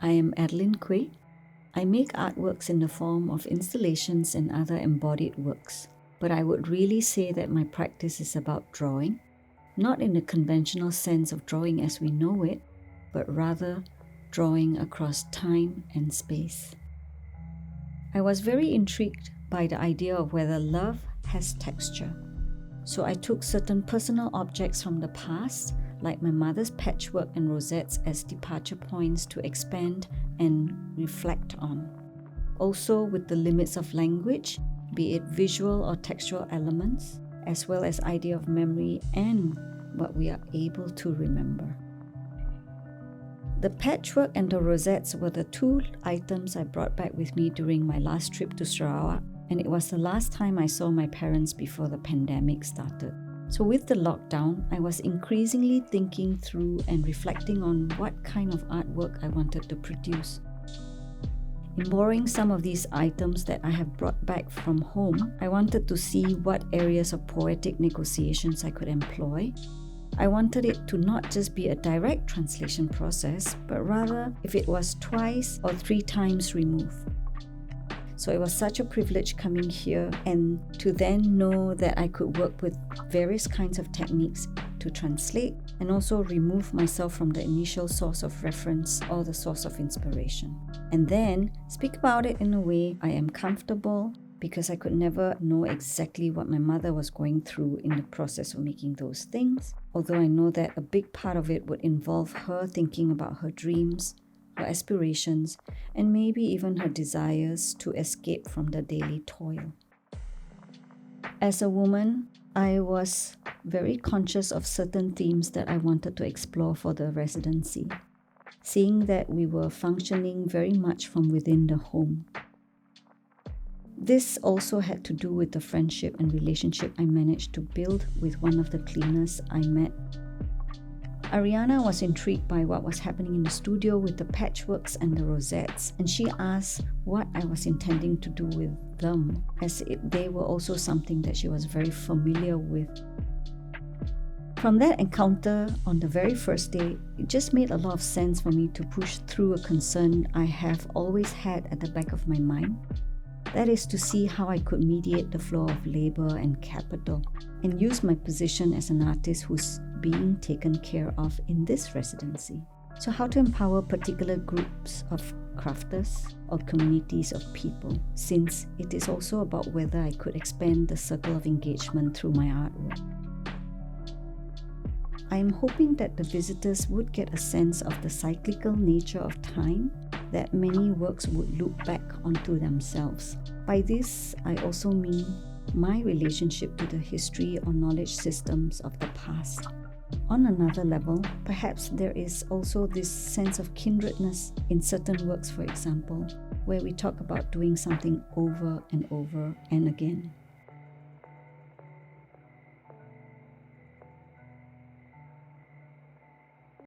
I am Adeline Kueh. I make artworks in the form of installations and other embodied works, but I would really say that my practice is about drawing, not in the conventional sense of drawing as we know it, but rather drawing across time and space. I was very intrigued by the idea of whether love has texture. So I took certain personal objects from the past, like my mother's patchwork and rosettes, as departure points to expand and reflect on. Also with the limits of language, be it visual or textual elements, as well as idea of memory and what we are able to remember. The patchwork and the rosettes were the two items I brought back with me during my last trip to Sarawak, and it was the last time I saw my parents before the pandemic started. So with the lockdown, I was increasingly thinking through and reflecting on what kind of artwork I wanted to produce. In borrowing some of these items that I have brought back from home, I wanted to see what areas of poetic negotiations I could employ. I wanted it to not just be a direct translation process, but rather if it was twice or 3 times removed. So it was such a privilege coming here and to then know that I could work with various kinds of techniques to translate and also remove myself from the initial source of reference or the source of inspiration. And then speak about it in a way I am comfortable, because I could never know exactly what my mother was going through in the process of making those things, although I know that a big part of it would involve her thinking about her dreams, her aspirations, and maybe even her desires to escape from the daily toil. As a woman, I was very conscious of certain themes that I wanted to explore for the residency, seeing that we were functioning very much from within the home. This also had to do with the friendship and relationship I managed to build with one of the cleaners I met. Ariana was intrigued by what was happening in the studio with the patchworks and the rosettes, and she asked what I was intending to do with them, as they were also something that she was very familiar with. From that encounter on the very first day, it just made a lot of sense for me to push through a concern I have always had at the back of my mind. That is to see how I could mediate the flow of labor and capital and use my position as an artist who's being taken care of in this residency. So how to empower particular groups of crafters or communities of people, since it is also about whether I could expand the circle of engagement through my artwork. I am hoping that the visitors would get a sense of the cyclical nature of time, that many works would look back onto themselves. By this, I also mean my relationship to the history or knowledge systems of the past. On another level, perhaps there is also this sense of kindredness in certain works, for example, where we talk about doing something over and over and again.